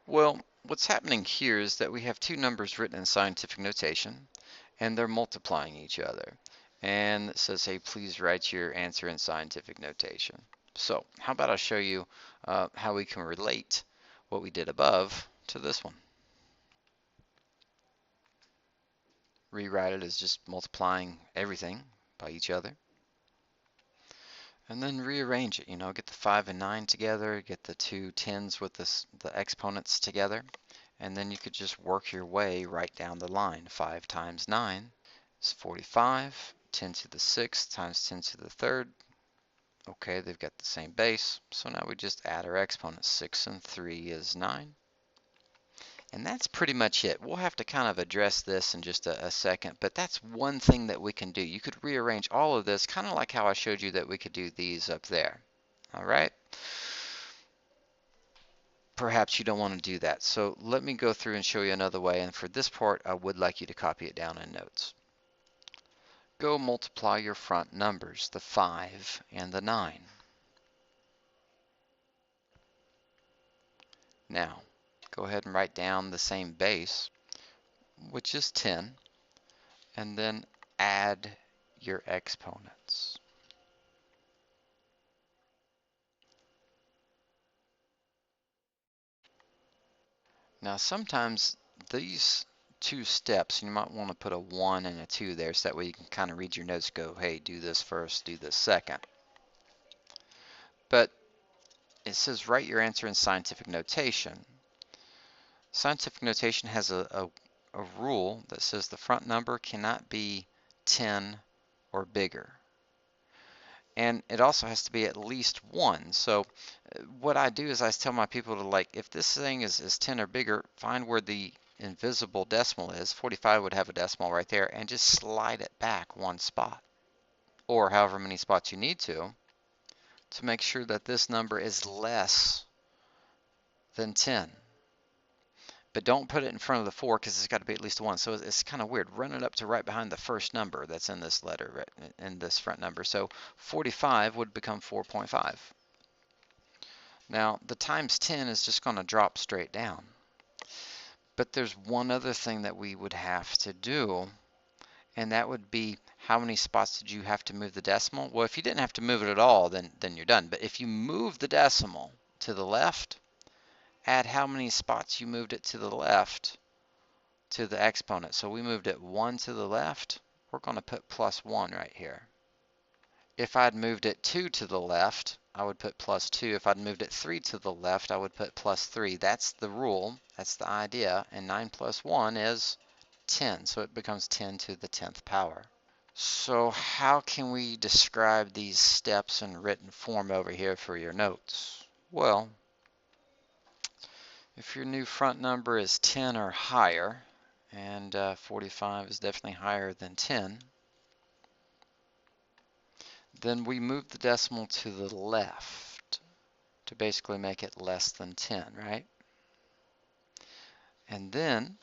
Well, what's happening here is that we have two numbers written in scientific notation, and they're multiplying each other. And it says, hey, please write your answer in scientific notation. So how about I show you how we can relate what we did above to this one. Rewrite it as just multiplying everything by each other. And then rearrange it, get the 5 and 9 together, get the two 10s with the exponents together, and then you could just work your way right down the line. 5 times 9 is 45, 10 to the 6th times 10 to the 3rd. Okay, they've got the same base, so now we just add our exponents. 6 and 3 is 9. And that's pretty much it. We'll have to kind of address this in just a second, but that's one thing that we can do. You could rearrange all of this, kind of like how I showed you that we could do these up there. All right? Perhaps you don't want to do that. So let me go through and show you another way. And for this part, I would like you to copy it down in notes. Go multiply your front numbers, the 5 and the 9. Now, go ahead and write down the same base, which is 10, and then add your exponents. Now, sometimes these two steps, you might want to put a 1 and a 2 there so that way you can kind of read your notes, go, hey, do this first, do this second. But it says write your answer in scientific notation. Scientific notation has a rule that says the front number cannot be 10 or bigger. And it also has to be at least 1. So what I do is I tell my people to, like, if this thing is 10 or bigger, find where the invisible decimal is. 45 would have a decimal right there, and just slide it back one spot, or however many spots you need to make sure that this number is less than 10. But don't put it in front of the 4 because it's got to be at least 1. So it's kind of weird. Run it up to right behind the first number that's in this letter, right, in this front number. So 45 would become 4.5. Now the times 10 is just going to drop straight down. But there's one other thing that we would have to do, and that would be how many spots did you have to move the decimal? Well, if you didn't have to move it at all, then you're done. But if you move the decimal to the left, add how many spots you moved it to the left to the exponent. So we moved it 1 to the left. We're going to put plus 1 right here. If I'd moved it 2 to the left, I would put plus 2. If I'd moved it 3 to the left, I would put plus 3. That's the rule. That's the idea. And 9 plus 1 is 10. So it becomes 10 to the 10th power. So how can we describe these steps in written form over here for your notes? Well, if your new front number is 10 or higher, and 45 is definitely higher than 10, then we move the decimal to the left to basically make it less than 10, right? And then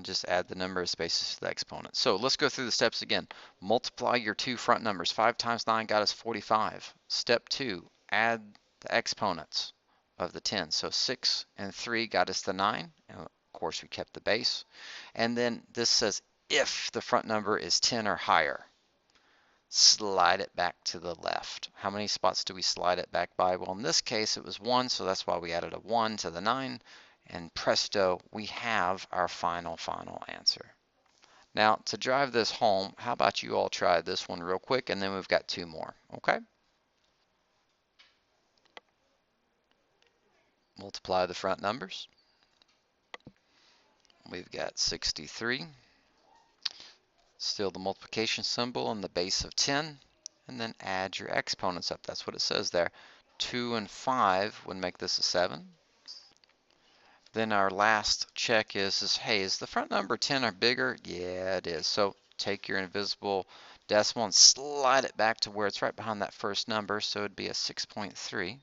just add the number of spaces to the exponent. So let's go through the steps again. Multiply your two front numbers. 5 times 9 got us 45. Step 2, add the exponents of the 10. So 6 and 3 got us the 9. And of course, we kept the base. And then this says if the front number is 10 or higher, slide it back to the left. How many spots do we slide it back by? Well, in this case, it was 1, so that's why we added a 1 to the 9. And presto, we have our final answer. Now, to drive this home, how about you all try this one real quick, and then we've got 2 more, okay? Multiply the front numbers. We've got 63. Still the multiplication symbol and the base of 10, and then add your exponents up. That's what it says there. 2 and 5 would make this a 7. Then our last check is hey, is the front number 10 or bigger? Yeah, it is. So take your invisible decimal and slide it back to where it's right behind that first number, so it'd be a 6.3.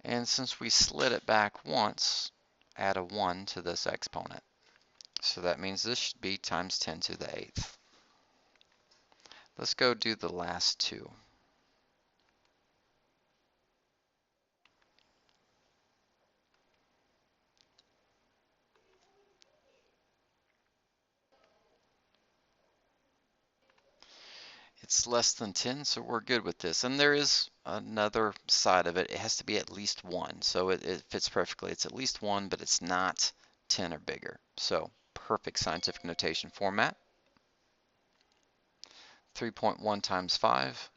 And since we slid it back once, add a 1 to this exponent. So that means this should be times 10 to the 8th. Let's go do the last 2. It's less than 10, so we're good with this. And there is another side of it. It has to be at least 1. So it fits perfectly. It's at least 1, but it's not 10 or bigger. So perfect scientific notation format. 3.1 times 5.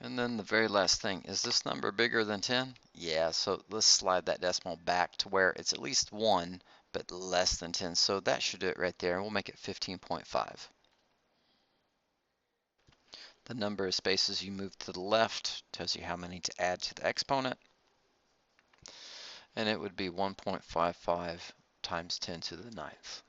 And then the very last thing, is this number bigger than 10? Yeah, so let's slide that decimal back to where it's at least 1, but less than 10. So that should do it right there, and we'll make it 15.5. The number of spaces you move to the left tells you how many to add to the exponent, and it would be 1.55 times 10 to the 9th.